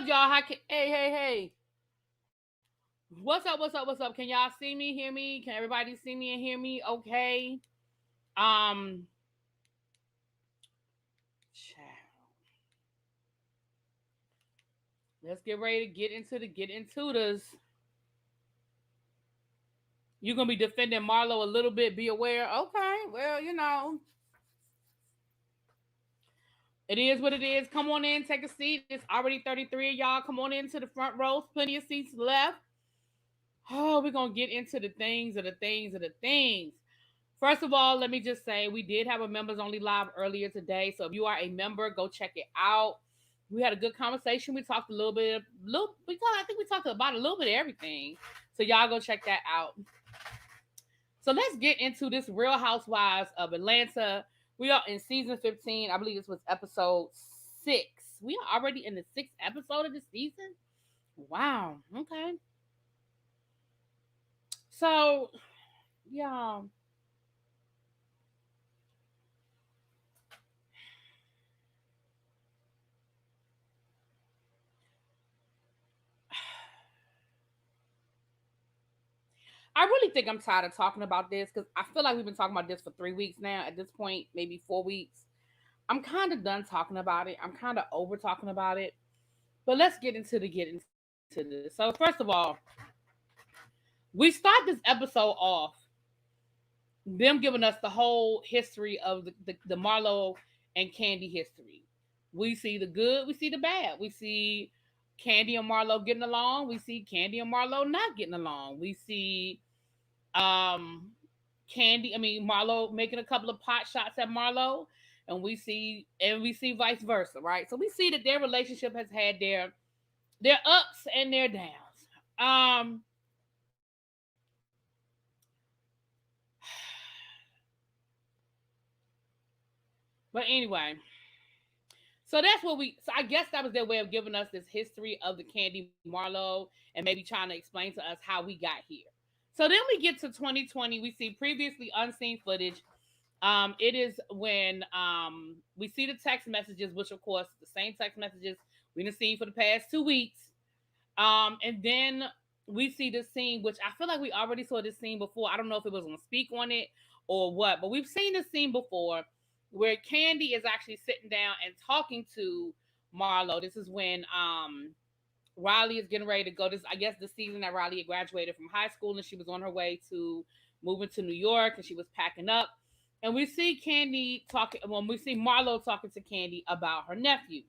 up, y'all? Hey. What's up? Can y'all see me, hear me? Can everybody see me and hear me? Okay. Um, let's get ready to get into this. You're gonna be defending Marlo a little bit. Be aware. Okay. Well, it is what it is. Come on in, take a seat. It's already 33 of y'all. Come on into the front rows. Plenty of seats left. Oh, we're gonna get into the things of the things of the things. First of all, let me just say we did have a members only live earlier today. So if you are a member, go check it out. We had a good conversation. We talked a little bit, I think we talked about a little bit of everything. So y'all go check that out. So let's get into this Real Housewives of Atlanta. We are in season 15. I believe this was episode 6. We are already in the 6th episode of the season. Wow. Okay. So, yeah. I really think I'm tired of talking about this because I feel like we've been talking about this for 3 weeks now. At this point, maybe 4 weeks. I'm kind of done talking about it. I'm kind of over talking about it. But let's get into this. So first of all, we start this episode off them giving us the whole history of the Marlo and Kandi history. We see the good, we see the bad. We see Kandi and Marlo getting along. We see Kandi and Marlo not getting along. We see um Marlo making a couple of pot shots at Marlo, and we see vice versa, right? So we see that their relationship has had their ups and their downs. Um but anyway, so that's what so I guess that was their way of giving us this history of the Kandi Marlo and maybe trying to explain to us how we got here. So then we get to 2020. We see previously unseen footage. It is when we see the text messages, which of course the same text messages we've been seeing for the past 2 weeks. And then we see this scene, which I feel like we already saw this scene before. I don't know if it was going to speak on it or what, but we've seen this scene before where Kandi is actually sitting down and talking to Marlo. This is when Riley is getting ready to go. This, I guess, the season that Riley had graduated from high school and she was on her way to moving to New York and she was packing up. And we see we see Marlo talking to Kandi about her nephew.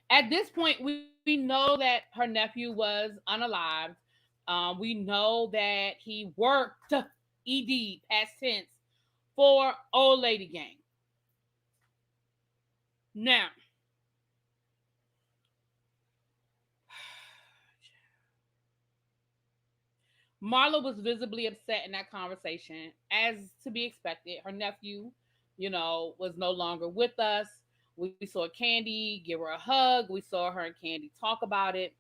At this point, we know that her nephew was unalived. We know that he worked, past tense, for Old Lady Gang. Now, Marlo was visibly upset in that conversation, as to be expected. Her nephew, was no longer with us. We saw Kandi give her a hug. We saw her and Kandi talk about it.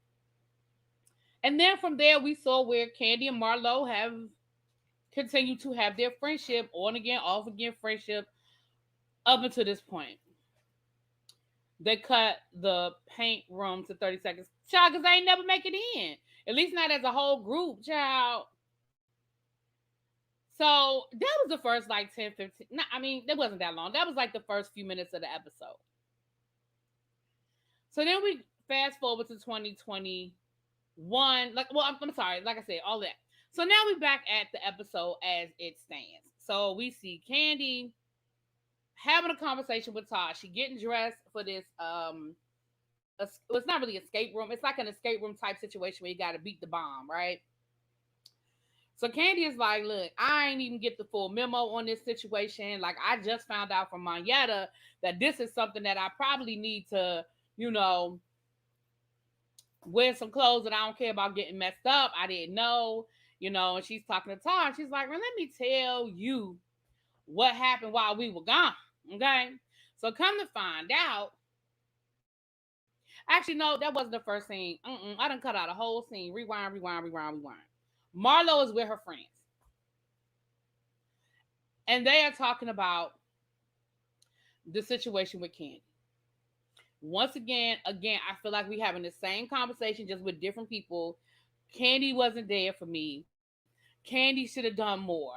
And then from there, we saw where Kandi and Marlo have continued to have their friendship, on again, off again friendship, up until this point. They cut the paint room to 30 seconds. Child, because they ain't never make it in. At least not as a whole group, child. So that was the first like 10, 15. No, I mean, that wasn't that long. That was like the first few minutes of the episode. So then we fast forward to 2021. I'm sorry, like I said, all that. So now we're back at the episode as it stands. So we see Kandi having a conversation with Todd. She getting dressed for this it's not really escape room. It's like an escape room type situation where you got to beat the bomb, right? So Kandi is like, look, I ain't even get the full memo on this situation. Like, I just found out from Monyetta that this is something that I probably need to, wear some clothes that I don't care about getting messed up. I didn't know, and she's talking to Todd. She's like, well, let me tell you what happened while we were gone. Okay. So come to find out, actually, no, that wasn't the first scene. I done cut out a whole scene. Rewind. Marlo is with her friends. And they are talking about the situation with Kandi. Once again, I feel like we having the same conversation just with different people. Kandi wasn't there for me. Kandi should have done more.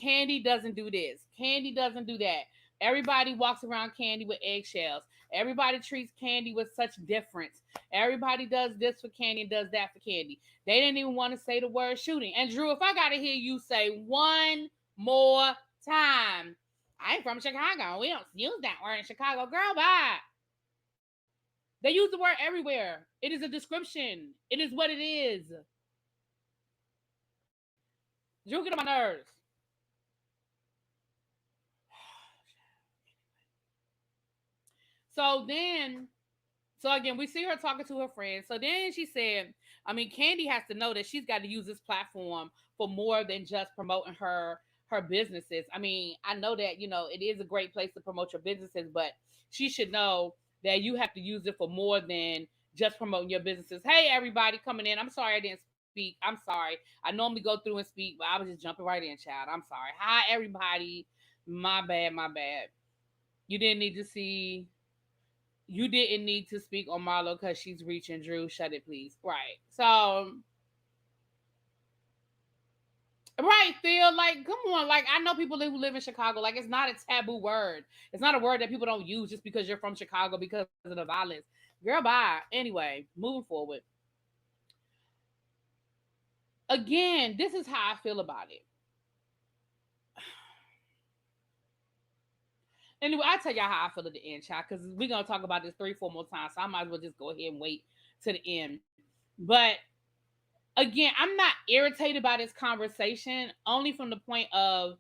Kandi doesn't do this. Kandi doesn't do that. Everybody walks around Kandi with eggshells. Everybody treats Kandi with such difference. Everybody does this for Kandi and does that for Kandi. They didn't even want to say the word shooting. And Drew, if I gotta hear you say one more time, I ain't from Chicago. We don't use that word in Chicago. Girl, bye. They use the word everywhere. It is a description. It is what it is. Drew, get on my nerves. So then, so again, we see her talking to her friends. So then she said, I mean, Kandi has to know that she's got to use this platform for more than just promoting her businesses. I mean, I know that, it is a great place to promote your businesses, but she should know that you have to use it for more than just promoting your businesses. Hey, everybody coming in. I'm sorry I didn't speak. I'm sorry. I normally go through and speak, but I was just jumping right in, child. I'm sorry. Hi, everybody. My bad, my bad. You didn't need to see you didn't need to speak on Marlo because she's reaching. Drew, shut it, please. Right. So, right, Phil. Like, come on. Like, I know people who live in Chicago. Like, it's not a taboo word. It's not a word that people don't use just because you're from Chicago because of the violence. Girl, bye. Anyway, moving forward. Again, this is how I feel about it. Anyway, I'll tell y'all how I feel at the end, child, because we're going to talk about this 3, 4 more times. So I might as well just go ahead and wait to the end. But again, I'm not irritated by this conversation only from the point of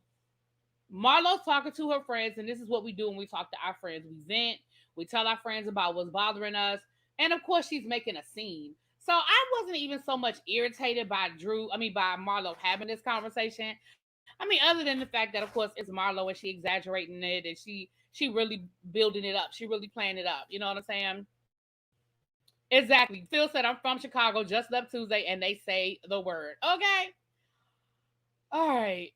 Marlo's talking to her friends, and this is what we do when we talk to our friends. We vent, we tell our friends about what's bothering us, and of course, she's making a scene. So I wasn't even so much irritated by Marlo having this conversation. I mean, other than the fact that, of course, it's Marlo and she exaggerating it and she really building it up. She really playing it up. You know what I'm saying? Exactly. Phil said, I'm from Chicago, just left Tuesday, and they say the word. Okay. All right.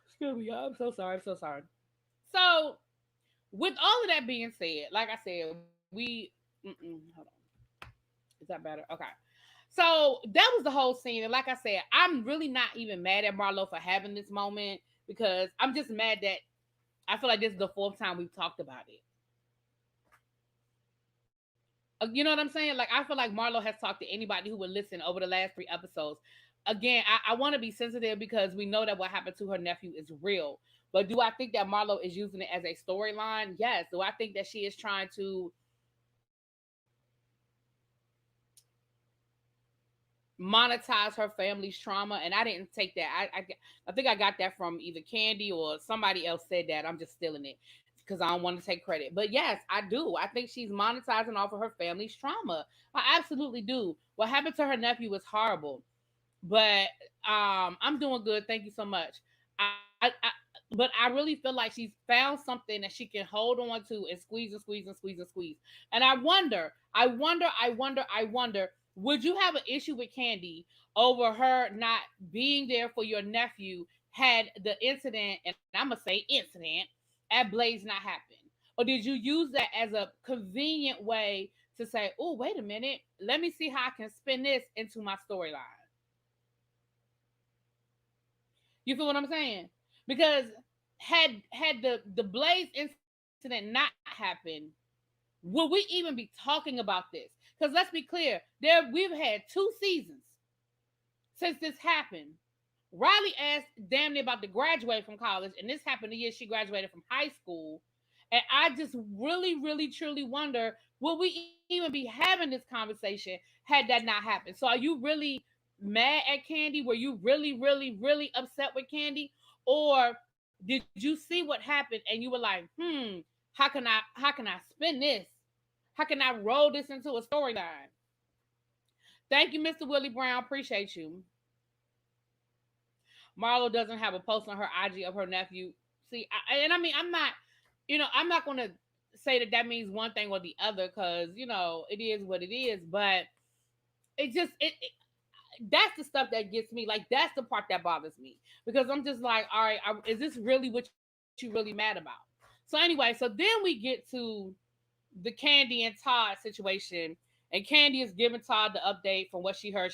Excuse me, y'all. I'm so sorry. I'm so sorry. So, with all of that being said, like I said, hold on. Is that better? Okay. So that was the whole scene, and like I said, I'm really not even mad at Marlo for having this moment because I'm just mad that I feel like this is the fourth time we've talked about it. You know what I'm saying? Like, I feel like Marlo has talked to anybody who would listen over the last 3 episodes. Again, I want to be sensitive because we know that what happened to her nephew is real. But do I think that Marlo is using it as a storyline? Yes. Do I think that she is trying to monetize her family's trauma? And I didn't take that. I think I got that from either Kandi or somebody else said that. I'm just stealing it because I don't want to take credit. But yes, I do. I think she's monetizing off of her family's trauma. I absolutely do. What happened to her nephew was horrible. But I'm doing good. Thank you so much. But I really feel like she's found something that she can hold on to and squeeze and squeeze and squeeze and squeeze. And I wonder, would you have an issue with Kandi over her not being there for your nephew had the incident, and I'm gonna say incident, at Blaze not happen? Or did you use that as a convenient way to say, oh, wait a minute, let me see how I can spin this into my storyline? You feel what I'm saying? Because had the Blaze incident not happened, would we even be talking about this? Because let's be clear, we've had 2 seasons since this happened. Riley asked damn near about to graduate from college, and this happened the year she graduated from high school. And I just really, really, truly wonder, will we even be having this conversation had that not happened? So are you really mad at Kandi? Were you really, really, really upset with Kandi? Or did you see what happened and you were like, how can I spin this? How can I roll this into a storyline? Thank you, Mr. Willie Brown. Appreciate you. Marlo doesn't have a post on her IG of her nephew. See, and I mean, I'm not going to say that means one thing or the other because it is what it is. But it just that's the stuff that gets me. Like, that's the part that bothers me, because I'm just like, all right, is this really what you really mad about? So anyway, so then we get to the Kandi and Todd situation, and Kandi is giving Todd the update from what she heard.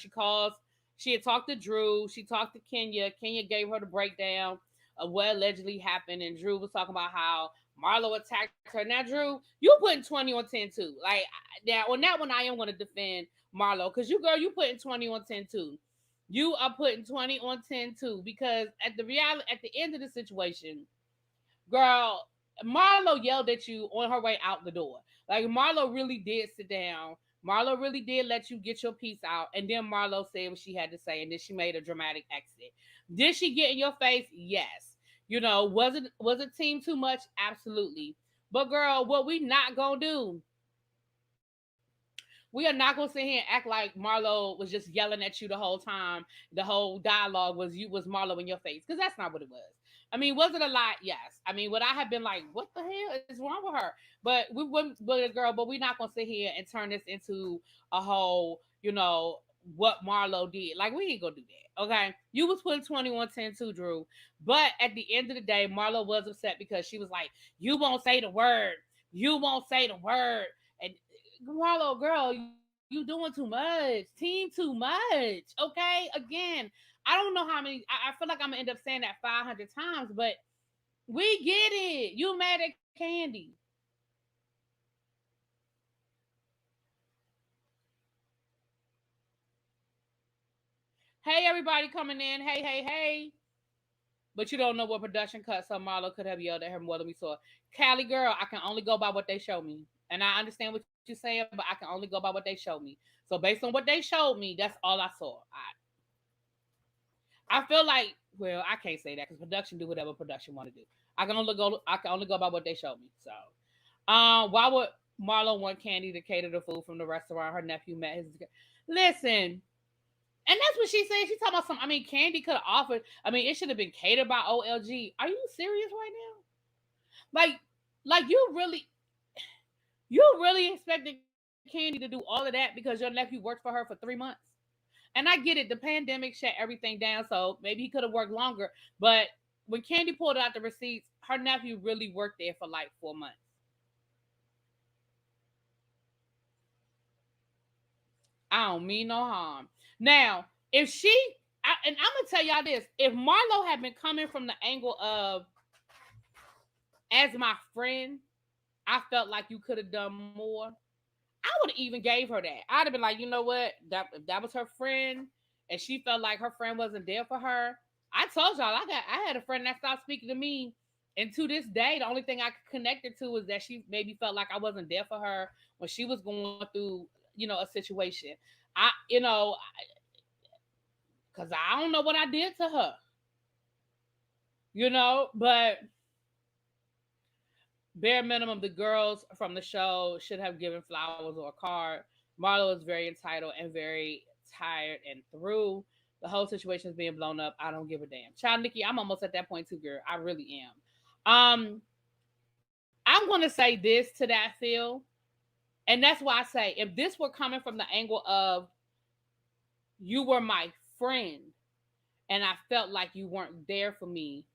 She had talked to Drew, she talked to Kenya. Kenya gave her the breakdown of what allegedly happened, and Drew was talking about how Marlo attacked her. Now, Drew, you putting 20 on 10 too. Like, now on that one, I am going to defend Marlo, because you, girl, you putting 20 on 10 too. You are putting 20 on 10 too, because at the end of the situation, girl, Marlo yelled at you on her way out the door. Like, Marlo really did sit down. Marlo really did let you get your piece out, and then Marlo said what she had to say, and then she made a dramatic exit. Did she get in your face? Yes. Was it team too much? Absolutely. But girl, what we not gonna do, we are not gonna sit here and act like Marlo was just yelling at you the whole time. The whole dialogue was Marlo in your face, because that's not what it was. I mean, was it a lot? Yes. I mean, would I have been like, what the hell is wrong with her? But we wouldn't, but girl, but we're not gonna sit here and turn this into a whole, what Marlo did. Like, we ain't gonna do that. Okay. You was putting 21-10 too, Drew. But at the end of the day, Marlo was upset because she was like, you won't say the word. You won't say the word. And Marlo, girl, you doing too much. Team too much. Okay? Again, I don't know how many. I feel like I'm gonna end up saying that 500 times, but we get it. You mad at Kandi. Hey, everybody coming in. Hey, hey, hey. But you don't know what production cut, so Marlo could have yelled at her more than we saw. Callie, girl, I can only go by what they show me. And I understand what you're saying, but I can only go by what they show me. So based on what they showed me, that's all I saw. I feel like, well, I can't say that because production do whatever production want to do. I can only go by what they showed me. So, why would Marlo want Kandi to cater the food from the restaurant her nephew met his? Listen, and that's what she said. She talking about some. I mean, Kandi could have offered. I mean, it should have been catered by OLG. Are you serious right now? Like you really expected Kandi to do all of that because your nephew worked for her for 3 months? And I get it. The pandemic shut everything down, so maybe he could have worked longer. But when Kandi pulled out the receipts, her nephew really worked there for like 4 months. I don't mean no harm. Now, if and I'm gonna tell y'all this: if Marlo had been coming from the angle of as my friend, I felt like you could have done more. I would have even gave her that. I'd have been like, you know what? That if that was her friend, and she felt like her friend wasn't there for her. I told y'all I had a friend that stopped speaking to me, and to this day, the only thing I could connect it to is that she maybe felt like I wasn't there for her when she was going through, a situation. Because I don't know what I did to her, but bare minimum, the girls from the show should have given flowers or a card. Marlo is very entitled and very tired and through. The whole situation is being blown up. I don't give a damn. Child Nikki, I'm almost at that point too, girl. I really am. I'm gonna say this to that Phil, and that's why I say if this were coming from the angle of you were my friend and I felt like you weren't there for me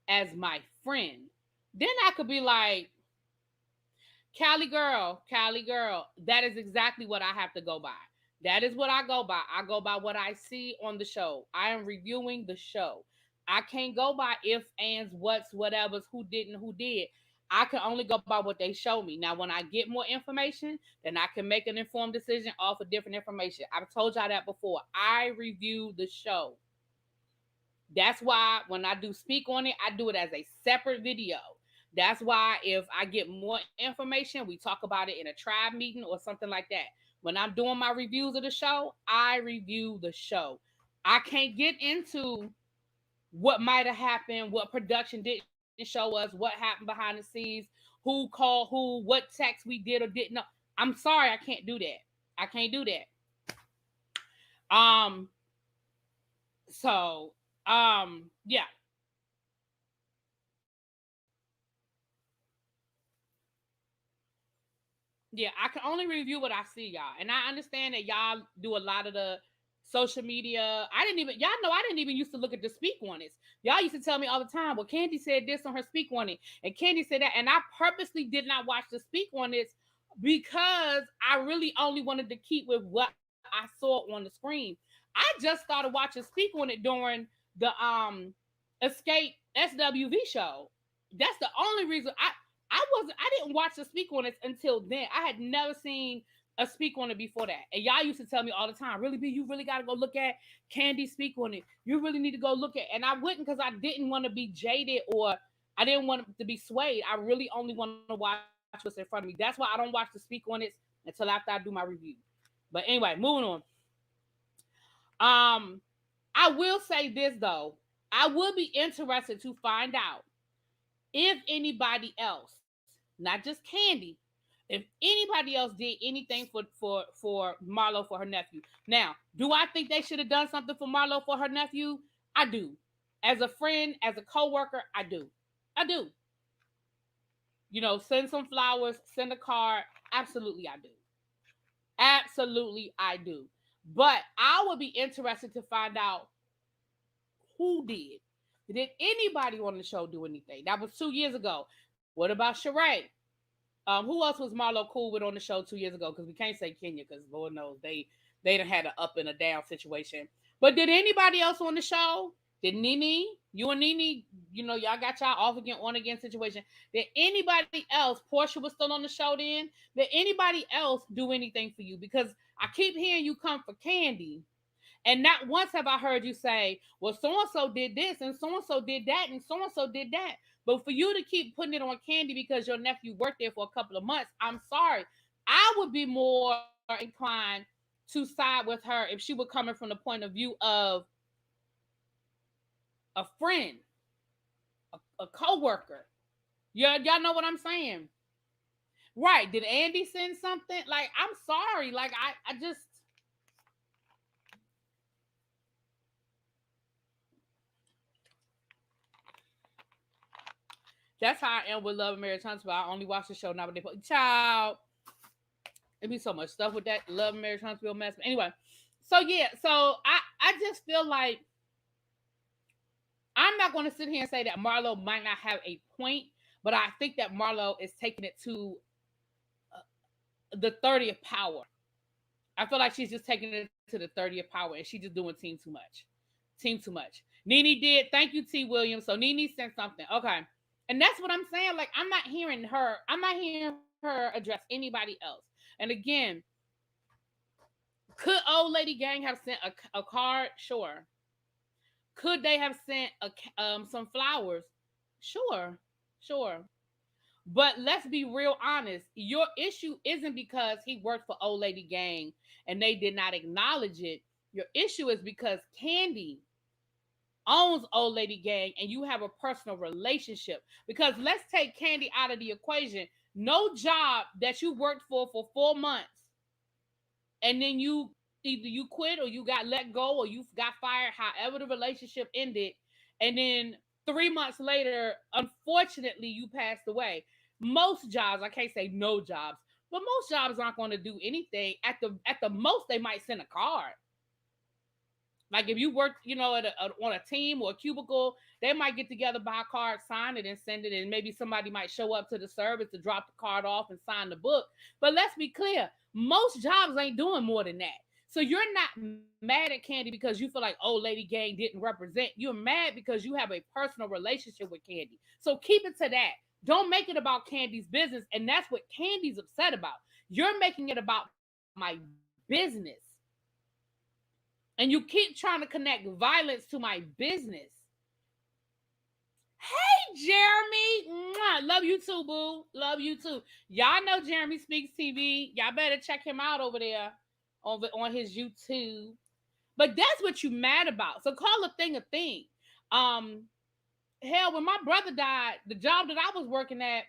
as my friend, then I could be like, Cali girl, that is exactly what I have to go by. That is what I go by. I go by what I see on the show. I am reviewing the show. I can't go by ifs, ands, what's, whatever's, who didn't, who did. I can only go by what they show me. Now, when I get more information, then I can make an informed decision off of different information. I've told y'all that before. I review the show. That's why when I do speak on it, I do it as a separate video. That's why if I get more information, we talk about it in a tribe meeting or something like that. When I'm doing my reviews of the show, I review the show. I can't get into what might have happened, what production didn't show us, what happened behind the scenes, who called who, what text we did or didn't know. I'm sorry, I can't do that. I can't do that. Um, so yeah. Yeah, I can only review what I see, y'all. And I understand that y'all do a lot of the social media. Y'all know I didn't even used to look at the speak on it. Y'all used to tell me all the time, well, Kandi said this on her speak on it, and Kandi said that. And I purposely did not watch the speak on it because I really only wanted to keep with what I saw on the screen. I just started watching speak on it during the Escape SWV show. That's the only reason I didn't watch the speak on it until then. I had never seen a speak on it before that. And y'all used to tell me all the time, really, B, you really got to go look at Kandi speak on it. You really need to go look at, and I wouldn't because I didn't want to be jaded or I didn't want to be swayed. I really only want to watch what's in front of me. That's why I don't watch the speak on it until after I do my review. But anyway, moving on. Um, I will say this though. I would be interested to find out if anybody else, not just Kandi, if anybody else did anything for Marlo for her nephew. Now, do I think they should have done something for Marlo for her nephew? I do. As a friend, as a coworker, I do. I do. Send some flowers, send a card. Absolutely, I do. Absolutely, I do. But I would be interested to find out who did. Did anybody on the show do anything? That was 2 years ago. What about Sheree? Who else was Marlo cool with on the show 2 years ago? Because we can't say Kenya, because Lord knows they done had an up and a down situation. But did anybody else on the show? Did Nene? You and Nene, y'all got y'all off again, on again situation. Did anybody else? Portia was still on the show then. Did anybody else do anything for you? Because I keep hearing you come for Kandi. And not once have I heard you say, well, so-and-so did this, and so-and-so did that, and so-and-so did that. But for you to keep putting it on Kandi because your nephew worked there for a couple of months, I'm sorry. I would be more inclined to side with her if she were coming from the point of view of a friend, a co-worker. Y'all know what I'm saying? Right. Did Andy send something? Like, I'm sorry. Like, I just... That's how I am with Love and Marriage Huntsville. I only watch the show now, but they put child. It'd be so much stuff with that Love and Marriage Huntsville mess. But anyway, so yeah, so I just feel like I'm not going to sit here and say that Marlo might not have a point, but I think that Marlo is taking it to the 30th power. I feel like she's just taking it to the 30th power, and she's just doing team too much. Team too much. Nene did. Thank you, T. Williams. So Nene sent something. Okay. And that's what I'm saying. Like, I'm not hearing her address anybody else. And again, could Old Lady Gang have sent a card? Sure. Could they have sent some flowers? Sure. Sure. But let's be real honest. Your issue isn't because he worked for Old Lady Gang and they did not acknowledge it. Your issue is because Kandi owns Old Lady Gang and you have a personal relationship. Because let's take Kandi out of the equation. No job that you worked for 4 months and then you either you quit or you got let go or you got fired, however the relationship ended, and then 3 months later, unfortunately, you passed away. Most jobs, I can't say no jobs, but most jobs aren't going to do anything. At the most, they might send a card. Like if you work, on a team or a cubicle, they might get together, buy a card, sign it, and send it. And maybe somebody might show up to the service to drop the card off and sign the book. But let's be clear, most jobs ain't doing more than that. So you're not mad at Kandi because you feel like Old Lady Gang didn't represent. You're mad because you have a personal relationship with Kandi. So keep it to that. Don't make it about Kandi's business. And that's what Kandi's upset about. You're making it about my business. And you keep trying to connect violence to my business. Hey, Jeremy. Mwah. Love you too, boo. Love you too. Y'all know Jeremy Speaks TV. Y'all better check him out over there on his YouTube. But that's what you mad about. So call a thing a thing. Hell, when my brother died, the job that I was working at,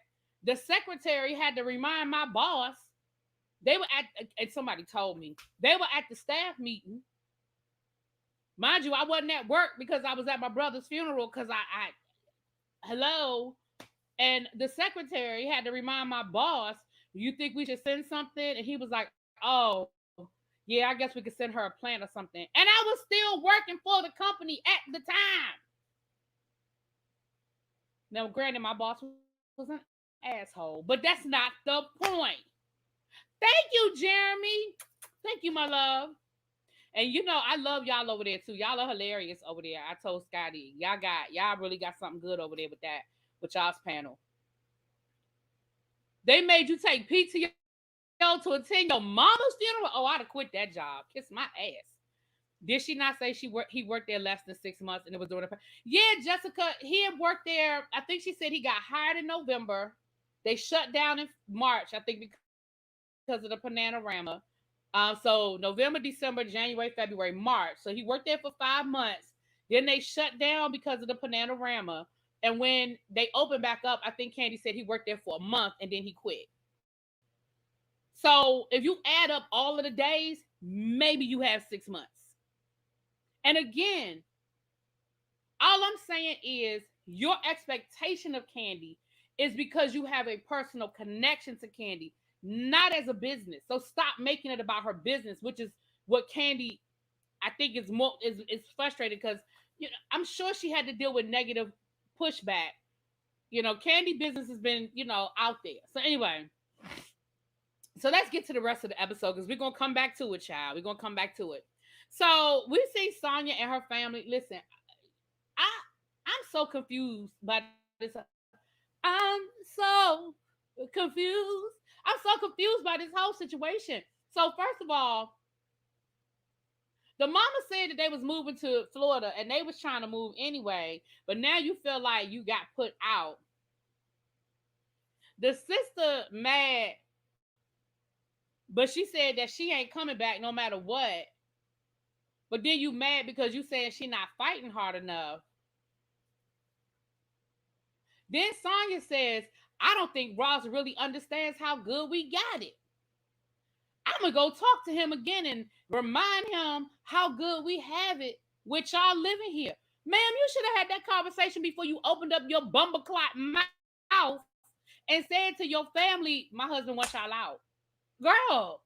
the secretary had to remind my boss. They were and somebody told me, they were at the staff meeting. Mind you, I wasn't at work because I was at my brother's funeral because hello. And the secretary had to remind my boss, you think we should send something? And he was like, oh, Yeah, I guess we could send her a plant or something. And I was still working for the company at the time. Now, granted, my boss was an asshole, but that's not the point. Thank you, Jeremy. Thank you, my love. And you know, I love y'all over there too. Y'all are hilarious over there. I told Scotty, y'all really got something good over there with that, with y'all's panel. They made you take PTO to attend your mama's funeral. Oh, I'd have quit that job. Kiss my ass. Did she not say he worked there less than 6 months and it was during the yeah, Jessica, he had worked there. I think she said he got hired in November. They shut down in March, I think, because of the Panorama. So November, December, January, February, March. So he worked there for 5 months. Then they shut down because of the Panorama. And when they opened back up, I think Kandi said he worked there for a month and then he quit. So if you add up all of the days, maybe you have 6 months. And again, all I'm saying is your expectation of Kandi is because you have a personal connection to Kandi, not as a business. So stop making it about her business, which is what Kandi, I think, is more is frustrated because I'm sure she had to deal with negative pushback. Kandi business has been out there. So anyway, so let's get to the rest of the episode because we're gonna come back to it, child. We're gonna come back to it. So we see Sanya and her family. Listen, I I'm so confused by this. I'm so confused. I'm so confused by this whole situation. So first of all, the mama said that they was moving to Florida and they was trying to move anyway, but now you feel like you got put out. The sister mad, but she said that she ain't coming back no matter what. But then you mad because you saying she not fighting hard enough. Then Sanya says, I don't think Ross really understands how good we got it. I'm going to go talk to him again and remind him how good we have it with y'all living here. Ma'am, you should have had that conversation before you opened up your bumbleclot mouth and said to your family, my husband wants y'all out. Girl,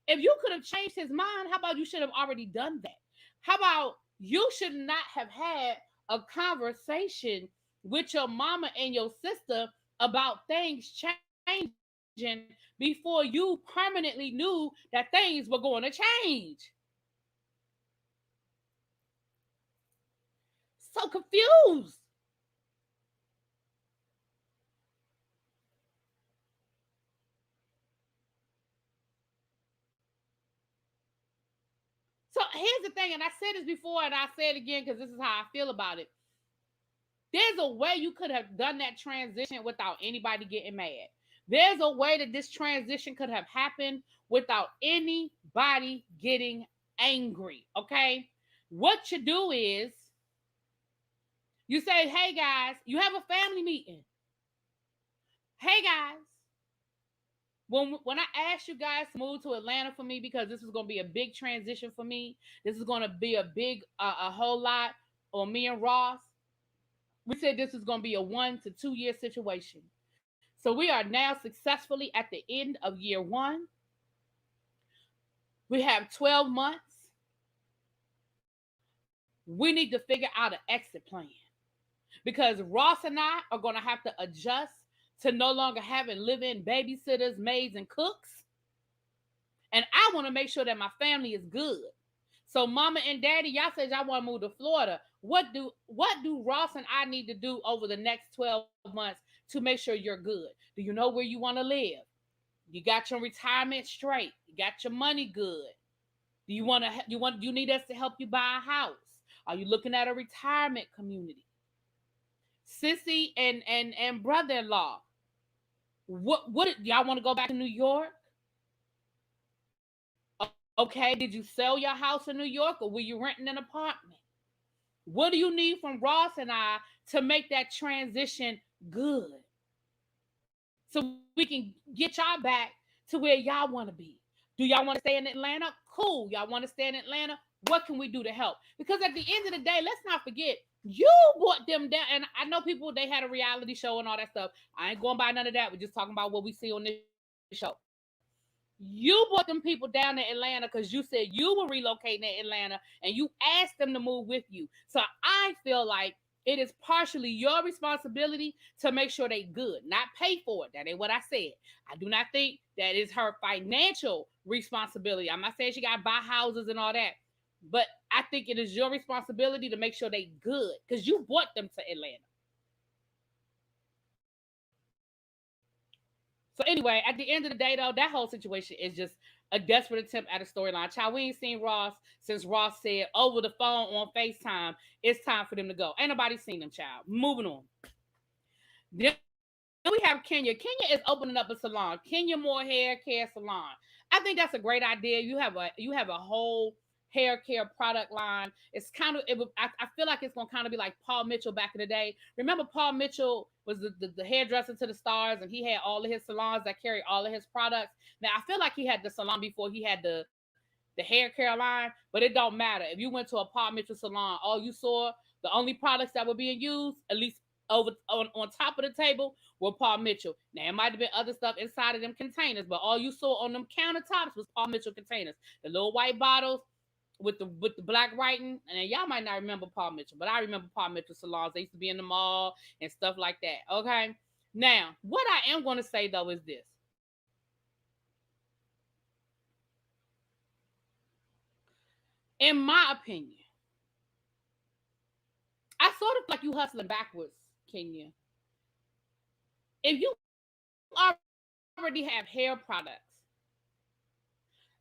if you could have changed his mind, how about you should have already done that? How about you should not have had a conversation with your mama and your sister about things changing before you permanently knew that things were going to change? So confused. So here's the thing, and I said this before and I say it again because this is how I feel about it. There's a way you could have done that transition without anybody getting mad. There's a way that this transition could have happened without anybody getting angry, okay? What you do is you say, hey guys, you have a family meeting. Hey guys, when I asked you guys to move to Atlanta for me because this was going to be a big transition for me, this is going to be a big, a whole lot on me and Ross. We said this is going to be a 1 to 2 year situation. So we are now successfully at the end of year 1. We have 12 months. We need to figure out an exit plan because Ross and I are going to have to adjust to no longer having live-in babysitters, maids, and cooks. And I want to make sure that my family is good. So mama and daddy, y'all said y'all want to move to Florida. What do Ross and I need to do over the next 12 months to make sure you're good? Do you know where you want to live? You got your retirement straight. You got your money good. Do you need us to help you buy a house? Are you looking at a retirement community? Sissy and brother-in-law, what y'all want to go back to New York? Okay, did you sell your house in New York or were you renting an apartment? What do you need from Ross and I to make that transition good? So we can get y'all back to where y'all want to be. Do y'all want to stay in Atlanta? Cool. Y'all want to stay in Atlanta? What can we do to help? Because at the end of the day, let's not forget, you brought them down. And I know people, they had a reality show and all that stuff. I ain't going by none of that. We're just talking about what we see on this show. You brought them people down to Atlanta because you said you were relocating to Atlanta and you asked them to move with you. So I feel like it is partially your responsibility to make sure they good, not pay for it. That ain't what I said. I do not think that is her financial responsibility. I'm not saying she got to buy houses and all that, but I think it is your responsibility to make sure they good because you brought them to Atlanta. So anyway, at the end of the day, though, that whole situation is just a desperate attempt at a storyline. Child, we ain't seen Ross since Ross said over the phone on FaceTime, it's time for them to go. Ain't nobody seen them, child. Moving on. Then we have Kenya. Kenya is opening up a salon. Kenya Moore Hair Care Salon. I think that's a great idea. You have a whole hair care product line. It's kind of I feel like it's gonna kind of be like Paul Mitchell back in the day. Remember Paul Mitchell was the hairdresser to the stars, and he had all of his salons that carried all of his products. Now I feel like he had the salon before he had the hair care line, but it don't matter. If you went to a Paul Mitchell salon, all you saw, the only products that were being used, at least over on top of the table, were Paul Mitchell. Now it might have been other stuff inside of them containers, but all you saw on them countertops was Paul Mitchell containers. The little white bottles with the black writing. And y'all might not remember Paul Mitchell, but I remember Paul Mitchell salons. They used to be in the mall and stuff like that. Okay. Now, what I am going to say though is this. In my opinion, I sort of like you hustling backwards, Kenya. If you already have hair products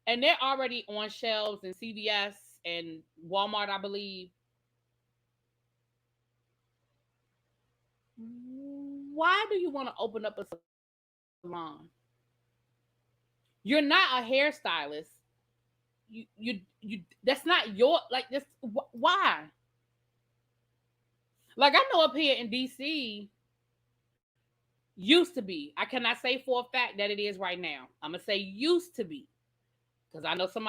and they're already on shelves in CVS and Walmart, I believe, why do you want to open up a salon? You're not a hairstylist. You that's not your like this why? Like I know up here in DC used to be. I cannot say for a fact that it is right now. I'm gonna say used to be because I know some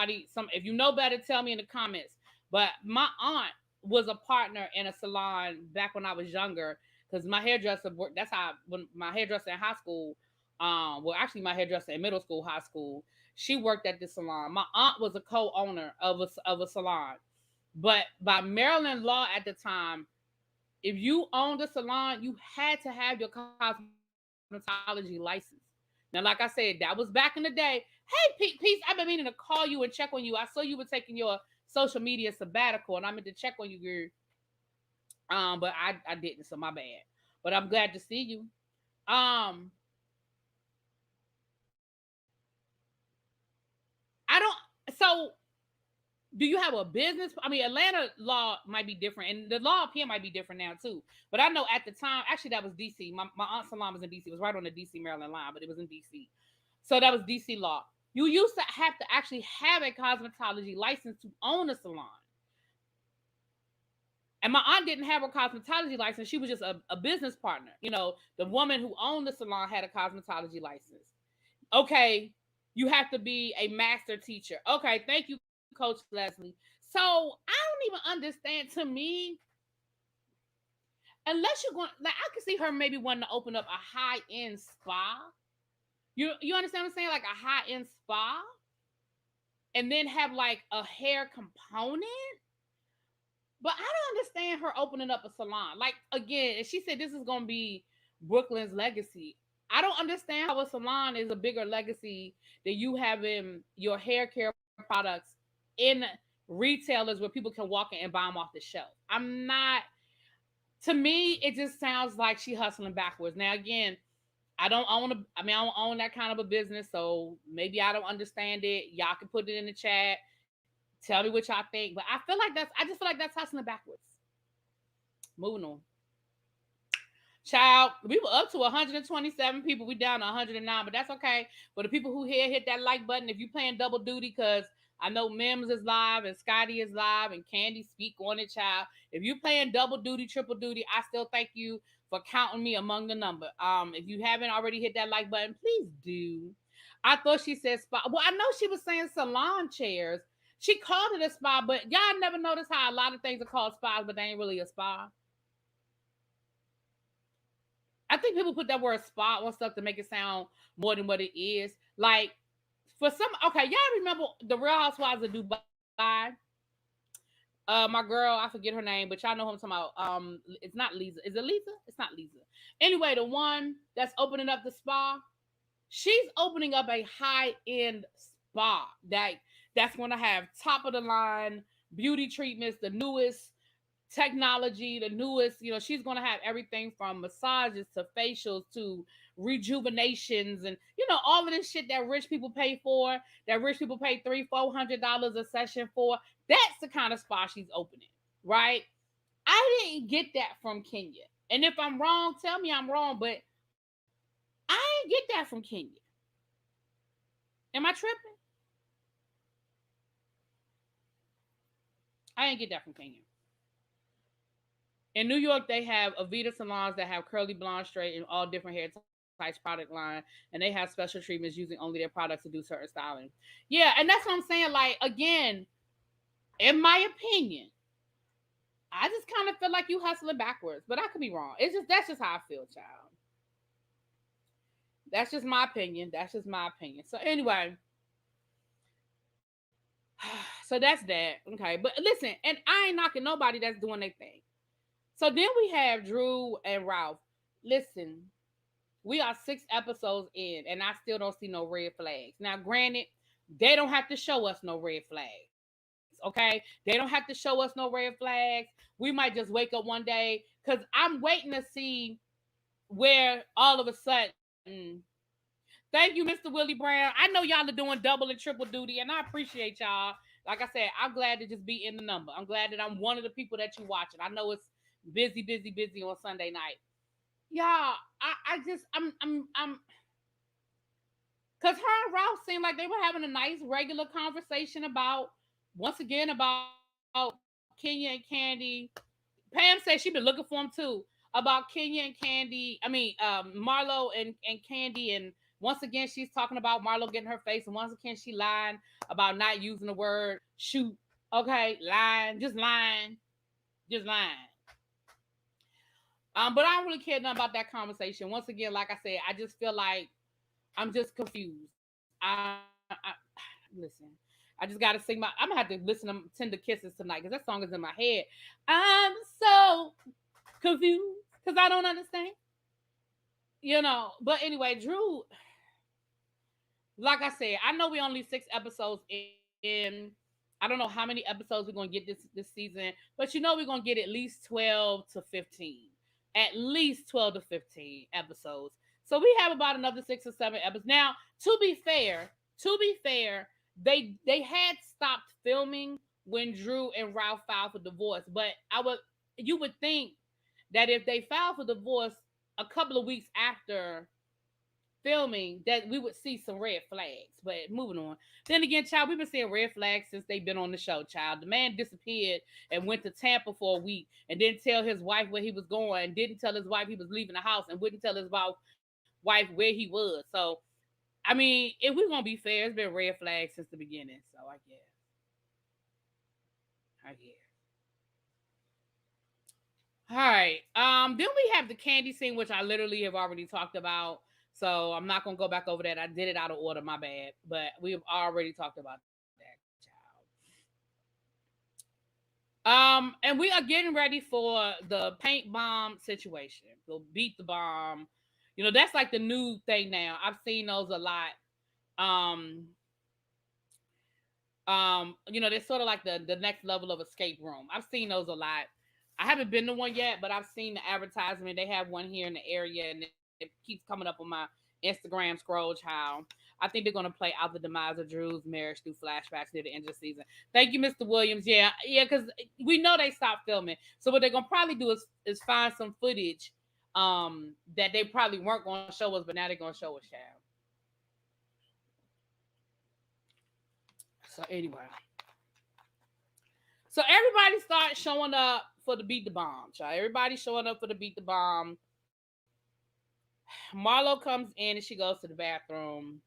if you know better, tell me in the comments. But my aunt was a partner in a salon back when I was younger because my hairdresser worked. That's how when my hairdresser in high school, well actually my hairdresser in middle school, high school, she worked at this salon. My aunt was a co-owner of a salon, but by Maryland law at the time, if you owned a salon, you had to have your cosmetology license. Now, like I said, that was back in the day. Hey, Peace, I've been meaning to call you and check on you. I saw you were taking your social media sabbatical, and I meant to check on you, girl. But I didn't, so my bad. But I'm glad to see you. Um, I don't. So do you have a business? I mean, Atlanta law might be different, and the law up here might be different now too. But I know at the time, actually, that was DC. My aunt's salon was in DC. It was right on the DC Maryland line, but it was in DC. So that was DC law. You used to have to actually have a cosmetology license to own a salon. And my aunt didn't have a cosmetology license. She was just a business partner. You know, the woman who owned the salon had a cosmetology license. Okay, you have to be a master teacher. Okay, thank you, Coach Leslie. So I don't even understand. To me, unless you're going, like, I can see her maybe wanting to open up a high end spa. You understand what I'm saying? Like a high end spa, and then have like a hair component. But I don't understand her opening up a salon. Like again, and she said this is gonna be Brooklyn's legacy. I don't understand how a salon is a bigger legacy than you having your hair care products in retailers where people can walk in and buy them off the shelf. I'm not. To me, it just sounds like she hustling backwards. Now again, I don't own I don't own that kind of a business, so maybe I don't understand it. Y'all can put it in the chat. Tell me what y'all think. But I just feel like that's hustling backwards. Moving on. Child, we were up to 127 people. We down to 109, but that's okay. For the people who here, hit that like button. If you playing double duty, because I know Mims is live and Scotty is live and Candy speak on it, child. If you playing double duty, triple duty, I still thank you for counting me among the number. If you haven't already hit that like button, please do. I thought she said spa. Well, I know she was saying salon chairs. She called it a spa, but y'all never notice how a lot of things are called spas, but they ain't really a spa. I think people put that word spa on stuff to make it sound more than what it is. Like, For some, okay, y'all remember the Real Housewives of Dubai? My girl, I forget her name, but y'all know who I'm talking about. It's not Lisa. Is it Lisa? It's not Lisa. Anyway, the one that's opening up the spa, she's opening up a high end spa that's going to have top of the line beauty treatments, the newest technology, the newest, she's going to have everything from massages to facials to rejuvenations and, all of this shit that rich people pay for, that rich people pay $300-$400 a session for. That's the kind of spa she's opening, right? I didn't get that from Kenya. And if I'm wrong, tell me I'm wrong, but I didn't get that from Kenya. Am I tripping? I didn't get that from Kenya. In New York, they have Avita salons that have curly, blonde, straight, and all different hair types product line, and they have special treatments using only their products to do certain styling. Yeah, and that's what I'm saying. Like, again, in my opinion, I just kind of feel like you hustling backwards, but I could be wrong. That's just how I feel, child. That's just my opinion. That's just my opinion. So anyway, so that's that. Okay, but listen, and I ain't knocking nobody that's doing their thing. So then we have Drew and Ralph. Listen, we are 6 episodes in, and I still don't see no red flags. Now, granted, they don't have to show us no red flags, okay? They don't have to show us no red flags. We might just wake up one day, because I'm waiting to see where all of a sudden. Thank you, Mr. Willie Brown. I know y'all are doing double and triple duty, and I appreciate y'all. Like I said, I'm glad to just be in the number. I'm glad that I'm one of the people that you watching. I know it's busy on Sunday night. Y'all, I just I'm because her and Ralph seemed like they were having a nice regular conversation about, once again, about Kenya and Kandi. Pam said she been looking for him too, about Kenya and Kandi. I mean, Marlo and Kandi, and once again she's talking about Marlo getting her face, and once again she lying about not using the word shoot. Okay, lying, just lying. But I don't really care nothing about that conversation. Once again, like I said, I just feel like I'm just confused. Listen. I just gotta sing my. I'm gonna have to listen to Tender Kisses tonight because that song is in my head. I'm so confused because I don't understand. But anyway, Drew. Like I said, I know we only 6 episodes in. I don't know how many episodes we're gonna get this season, but we're gonna get at least 12 to 15. At least 12 to 15 episodes. So we have about another 6 or 7 episodes. Now, to be fair, they had stopped filming when Drew and Ralph filed for divorce. But you would think that if they filed for divorce a couple of weeks after filming, that we would see some red flags. But moving on. Then again, child, we've been seeing red flags since they've been on the show, child. The man disappeared and went to Tampa for a week and didn't tell his wife where he was going, and didn't tell his wife he was leaving the house, and wouldn't tell his wife where he was. So, I mean, if we're gonna be fair, it's been red flags since the beginning. So I guess. All right. Then we have the Kandi scene, which I literally have already talked about. So I'm not gonna go back over that. I did it out of order, my bad. But we've already talked about that, child. And we are getting ready for the paint bomb situation. We'll beat the bomb. That's like the new thing now. I've seen those a lot. Um, they're sort of like the next level of escape room. I've seen those a lot. I haven't been to one yet, but I've seen the advertisement. They have one here in the area, and it keeps coming up on my Instagram scroll, child. I think they're gonna play out the demise of Drew's marriage through flashbacks near the end of the season. Thank you, Mr. Williams. Yeah, because we know they stopped filming. So what they're gonna probably do is find some footage that they probably weren't gonna show us, but now they're gonna show us, child. So anyway. So everybody starts showing up for the beat the bomb, child. Everybody's showing up for the beat the bomb. Marlo comes in and she goes to the bathroom.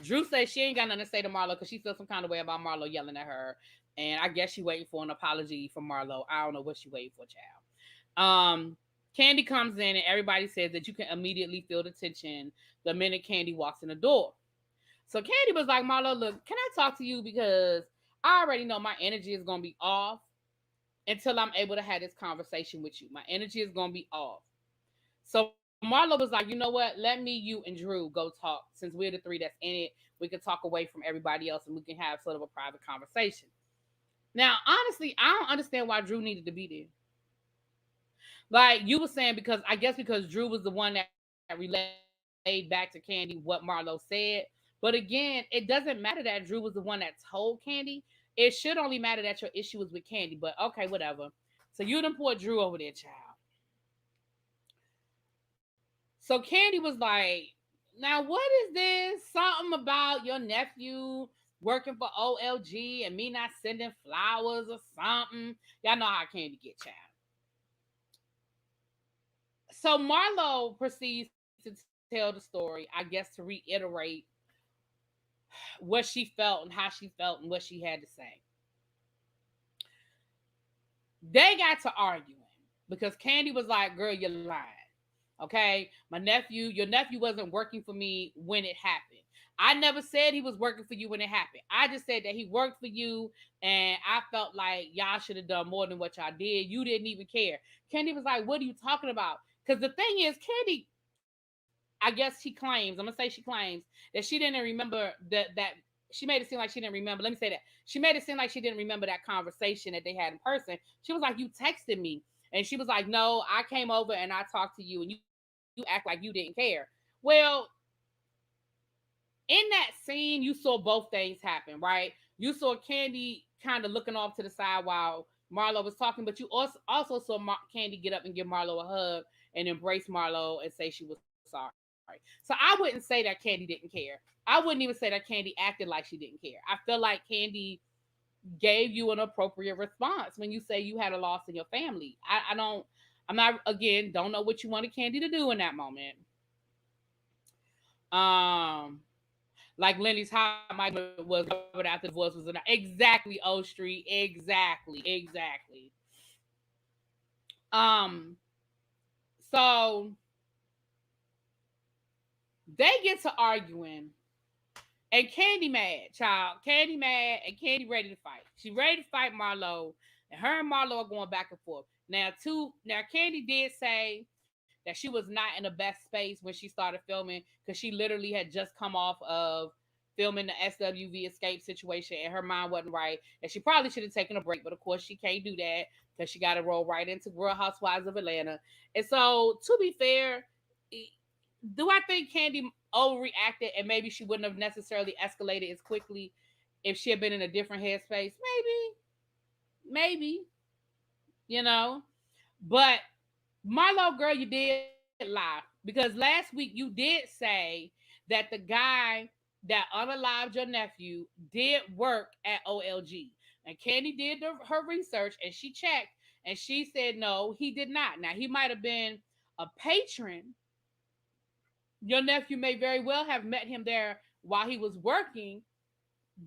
Drew says she ain't got nothing to say to Marlo because she feels some kind of way about Marlo yelling at her. And I guess she waiting for an apology from Marlo. I don't know what she waiting for, child. Kandi comes in and everybody says that you can immediately feel the tension the minute Kandi walks in the door. So Kandi was like, Marlo, look, can I talk to you? Because I already know my energy is going to be off until I'm able to have this conversation with you. My energy is going to be off. So Marlo was like, you know what? Let me, you, and Drew go talk. Since we're the three that's in it, we can talk away from everybody else and we can have sort of a private conversation. Now, honestly, I don't understand why Drew needed to be there. Like you were saying, because I guess because Drew was the one that relayed back to Kandi what Marlo said. But again, it doesn't matter that Drew was the one that told Kandi. It should only matter that your issue was with Kandi. But okay, whatever. So you done put Drew over there, child. So Kandi was like, now what is this? Something about your nephew working for OLG and me not sending flowers or something. Y'all know how Kandi get, child. So Marlo proceeds to tell the story, I guess, to reiterate what she felt and how she felt and what she had to say. They got to arguing because Kandi was like, girl, you're lying. Okay, your nephew wasn't working for me when it happened. I never said he was working for you when it happened. I just said that he worked for you, and I felt like y'all should have done more than what y'all did. You didn't even care. Kandi was like, what are you talking about? Because the thing is, Kandi, I guess she claims, I'm gonna say she claims that she didn't remember that she made it seem like she didn't remember. Let me say that. She made it seem like she didn't remember that conversation that they had in person. She was like, you texted me. And she was like, no, I came over and I talked to you and you act like you didn't care. Well, in that scene, you saw both things happen, right? You saw Kandi kind of looking off to the side while Marlo was talking, but you also saw Kandi get up and give Marlo a hug and embrace Marlo and say she was sorry. So I wouldn't say that Kandi didn't care. I wouldn't even say that Kandi acted like she didn't care. I feel like Kandi gave you an appropriate response when you say you had a loss in your family. I'm not, again, don't know what you wanted Kandi to do in that moment. Um, like Lenny's hot mic was Robert after the divorce was exactly O Street, exactly. Um, so they get to arguing, and Kandi mad, child. Kandi mad, and Kandi ready to fight. She ready to fight Marlo, and her and Marlo are going back and forth. Now Kandi did say that she was not in the best space when she started filming because she literally had just come off of filming the SWV escape situation and her mind wasn't right. And she probably should have taken a break, but of course she can't do that because she got to roll right into Real Housewives of Atlanta. And so, to be fair, do I think Kandi overreacted and maybe she wouldn't have necessarily escalated as quickly if she had been in a different headspace? Maybe, you know. But Marlo, girl, you did lie because last week you did say that the guy that unalived your nephew did work at OLG. And Kandi did her research and she checked and she said no, he did not. Now, he might have been a patron. Your nephew may very well have met him there while he was working,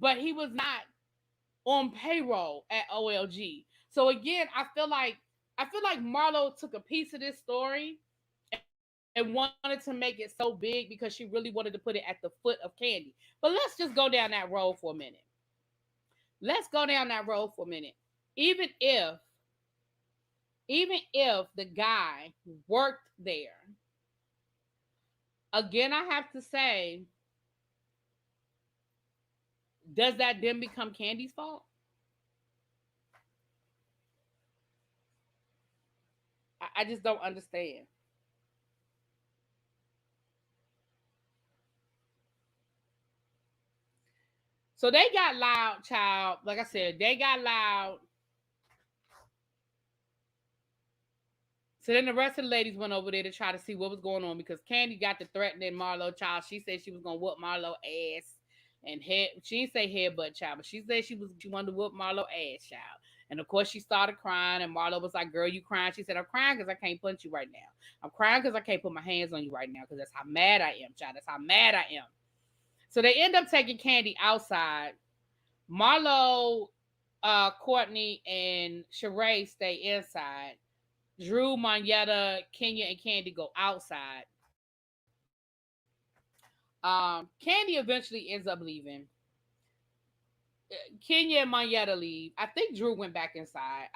but he was not on payroll at OLG. So again, I feel like Marlo took a piece of this story and wanted to make it so big because she really wanted to put it at the foot of Kandi. But let's just go down that road for a minute. Let's go down that road for a minute. Even if even if the guy worked there, again I have to say, does that then become Kandi's fault? I just don't understand. So they got loud, child. Like I said, they got loud. So then the rest of the ladies went over there to try to see what was going on because Kandi got to threatening Marlo, child. She said she was gonna whoop Marlo ass and head. She didn't say headbutt, child, but she said she wanted to whoop Marlo ass, child. And of course she started crying, and Marlo was like, "Girl, you crying?" She said, "I'm crying because I can't punch you right now. I'm crying because I can't put my hands on you right now because that's how mad I am, child. That's how mad I am." So they end up taking Kandi outside. Marlo, Courtney, and Sheree stay inside. Drew, Monyetta, Kenya, and Kandi go outside. Kandi eventually ends up leaving. Kenya and Mayetta leave. I think Drew went back inside.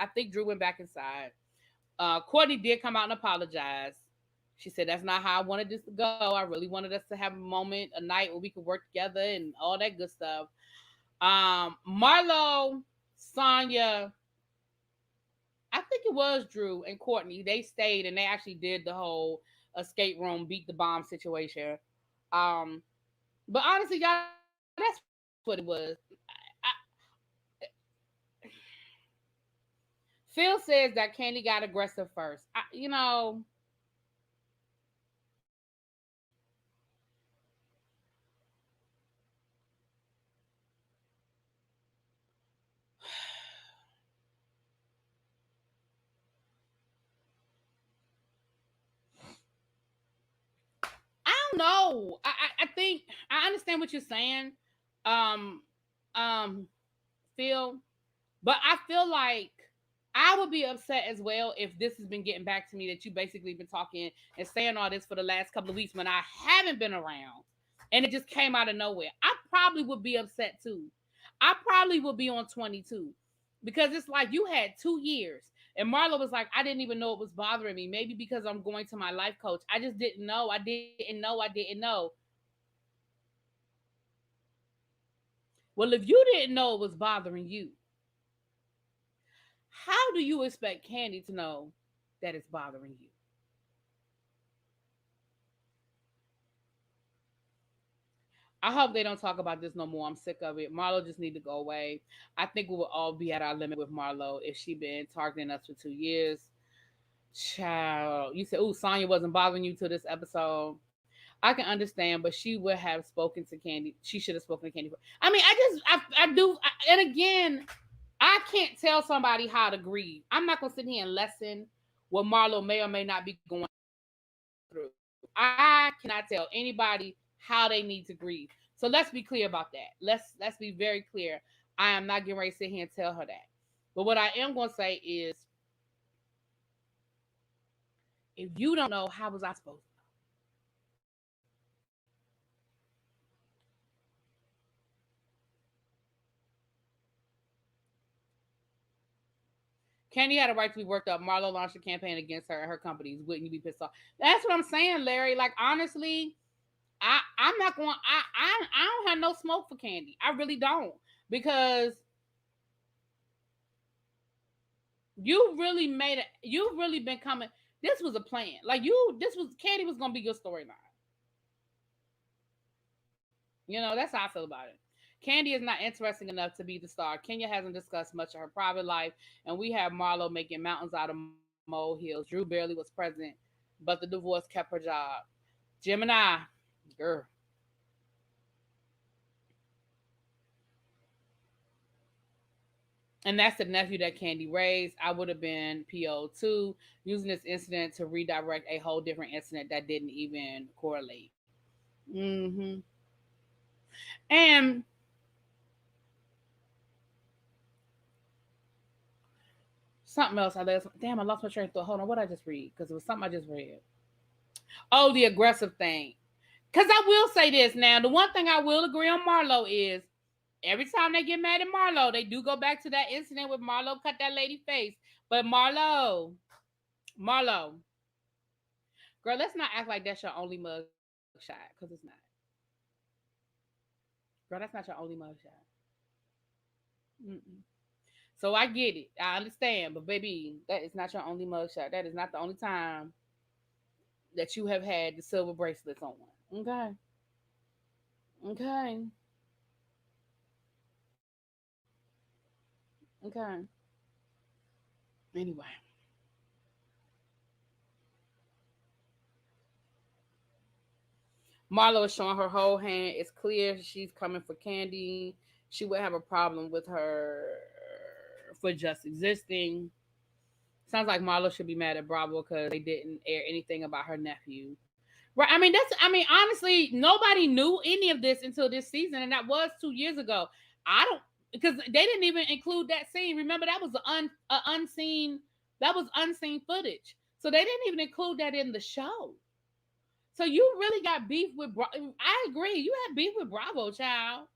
Courtney did come out and apologize. She said, "That's not how I wanted this to go. I really wanted us to have a moment, a night where we could work together and all that good stuff." Marlo, Sanya, I think it was Drew and Courtney. They stayed and they actually did the whole escape room, beat the bomb situation. Um, but honestly, y'all, that's what it was. Phil says that Kandi got aggressive first. I don't know. I think I understand what you're saying, um, um, Phil, but I feel like I would be upset as well if this has been getting back to me that you basically been talking and saying all this for the last couple of weeks when I haven't been around, and it just came out of nowhere. I probably would be upset too. I probably would be on 22 because it's like you had 2 years. And Marlo was like, I didn't even know it was bothering me. Maybe because I'm going to my life coach. I just didn't know. I didn't know. Well, if you didn't know it was bothering you, how do you expect Kandi to know that it's bothering you? I hope they don't talk about this no more. I'm sick of it. Marlo just need to go away. I think we will all be at our limit with Marlo if she been targeting us for 2 years. Child, you said, "Ooh, Sanya wasn't bothering you till this episode." I can understand, but she would have spoken to Kandi. She should have spoken to Kandi. I mean, I do. And again, I can't tell somebody how to grieve. I'm not gonna sit here and lesson what Marlo may or may not be going through. I cannot tell anybody how they need to grieve. So let's be clear about that. Let's be very clear. I am not getting ready to sit here and tell her that. But what I am gonna say is, if you don't know, how was I supposed to? Kandi had a right to be worked up. Marlo launched a campaign against her and her companies. Wouldn't you be pissed off? That's what I'm saying, Larry. Like honestly, I'm not going. I don't have no smoke for Kandi. I really don't, because you really made it. You've really been coming. This was a plan. Like you, this was Kandi was gonna be your storyline. That's how I feel about it. Kandi is not interesting enough to be the star. Kenya hasn't discussed much of her private life, and we have Marlo making mountains out of molehills. Drew barely was present, but the divorce kept her job. Gemini, girl. And that's the nephew that Kandi raised. I would have been PO too, using this incident to redirect a whole different incident that didn't even correlate. Mm-hmm. And something else. Damn, I lost my train of thought. Hold on, what I just read? Because it was something I just read. Oh, the aggressive thing. Because I will say this now. The one thing I will agree on Marlo is every time they get mad at Marlo, they do go back to that incident with Marlo cut that lady face. But Marlo, girl, let's not act like that's your only mugshot, because it's not. Girl, that's not your only mugshot. Mm-mm. So I get it. I understand. But baby, that is not your only mugshot. That is not the only time that you have had the silver bracelets on. Okay. Okay. Okay. Anyway, Marlo is showing her whole hand. It's clear she's coming for Kandi. She would have a problem with her for just existing. Sounds like Marlo should be mad at Bravo because they didn't air anything about her nephew. Right. Honestly, nobody knew any of this until this season, and that was 2 years ago. I don't, because they didn't even include that scene. Remember, that was unseen, that was unseen footage. So they didn't even include that in the show. So you really got beef with I agree. You had beef with Bravo, child.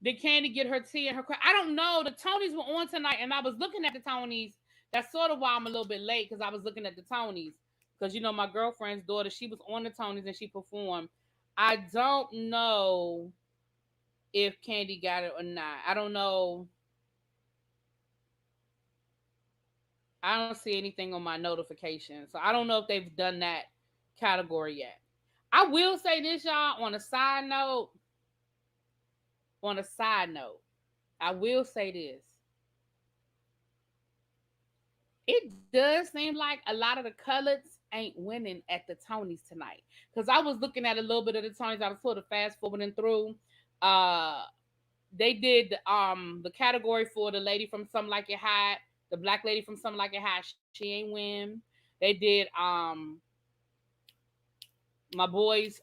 Did Candy get her tea and her I don't know. The Tonys were on tonight, and I was looking at the Tonys. That's sort of why I'm a little bit late because I was looking at the Tonys. Because my girlfriend's daughter, she was on the Tonys and she performed. I don't know if Candy got it or not. I don't know. I don't see anything on my notification, so I don't know if they've done that category yet. I will say this, y'all. On a side note, I will say this. It does seem like a lot of the colors ain't winning at the Tonys tonight. Because I was looking at a little bit of the Tonys. I was sort of fast forwarding through. Uh, they did the category for the lady from Some Like It Hot, the black lady from Some Like It Hot. She ain't win. They did my boys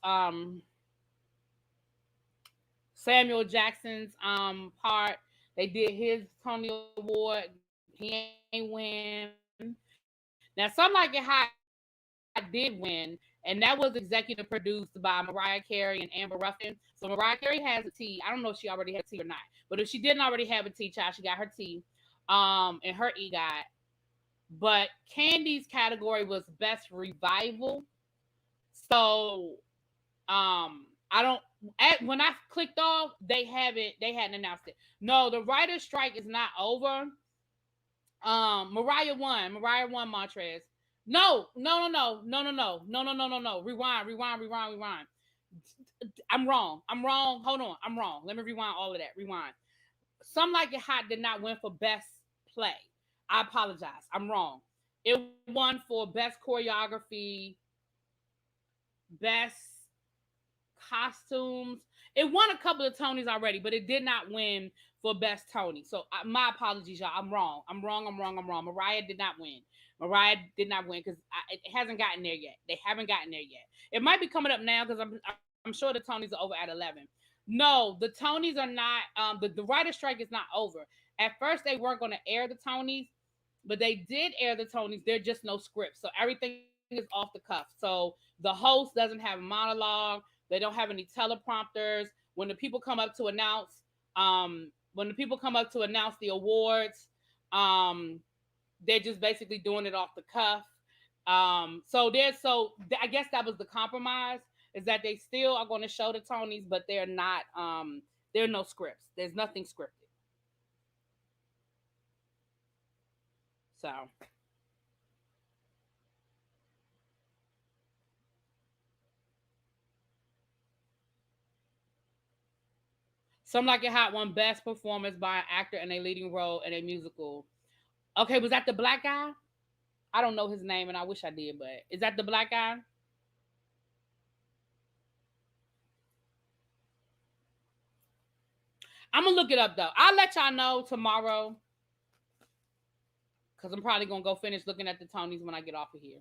Samuel Jackson's part. They did his Tony Award. He ain't win. Now Some Like It Hot did win, and that was executive produced by Mariah Carey and Amber Ruffin. So Mariah Carey has a tea. I don't know if she already had a tea or not, but if she didn't already have a tea, child, she got her tea. And her EGOT. But Candy's category was best revival. So I don't when I clicked off, they hadn't announced it. No, the writer's strike is not over. Mariah won Montrez. No, no, no, no, no, no, no, no, no, no, no, no. Rewind. I'm wrong. Hold on. I'm wrong. Let me rewind all of that. Rewind. Some Like It Hot did not win for best play. I apologize. I'm wrong. It won for best choreography, best costumes. It won a couple of Tonys already, but it did not win for best Tony. So my apologies, y'all. I'm wrong. Mariah did not win. Mariah did not win because it hasn't gotten there yet. They haven't gotten there yet. It might be coming up now because I'm sure the Tonys are over at 11. No, the Tonys are not. The writer strike is not over. At first, they weren't going to air the Tonys, but they did air the Tonys. They're just no script, so everything is off the cuff. So the host doesn't have a monologue. They don't have any teleprompters. When the people come up to announce, the awards, um, they're just basically doing it off the cuff. I guess that was the compromise is that they still are going to show the Tonys, but they're not. There are no scripts. There's nothing scripted. So Some Like It Hot won best performance by an actor in a leading role in a musical. Okay, was that the black guy? I don't know his name, and I wish I did, but is that the black guy? I'm gonna look it up though. I'll let y'all know tomorrow because I'm probably gonna go finish looking at the Tonys when I get off of here.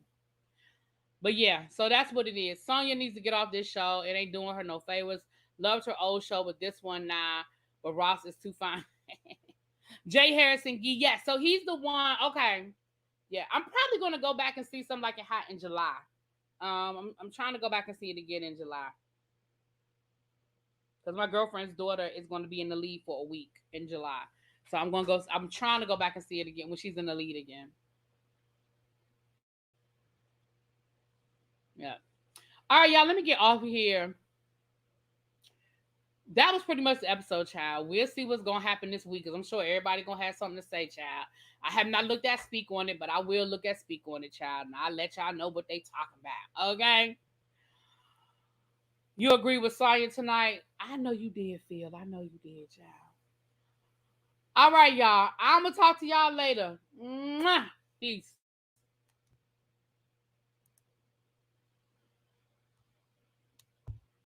But yeah, so that's what it is. Sanya needs to get off this show. It ain't doing her no favors. Loved her old show, but this one nah. But Ross is too fine. Jay Harrison Gee, yeah. So he's the one. Okay, yeah. I'm probably gonna go back and see something like it hot in July. I'm trying to go back and see it again in July because my girlfriend's daughter is going to be in the lead for a week in July. So I'm gonna go. I'm trying to go back and see it again when she's in the lead again. Yeah. All right, y'all. Let me get off of here. That was pretty much the episode, child. We'll see what's gonna happen this week because I'm sure everybody gonna have something to say, child. I have not looked at Speak on it, but I will look at Speak on it, child, and I'll let y'all know what they talking about. Okay. You agree with Sanya tonight? I know you did, Phil. I know you did, child. All right, y'all. I'm gonna talk to y'all later. Mwah. Peace.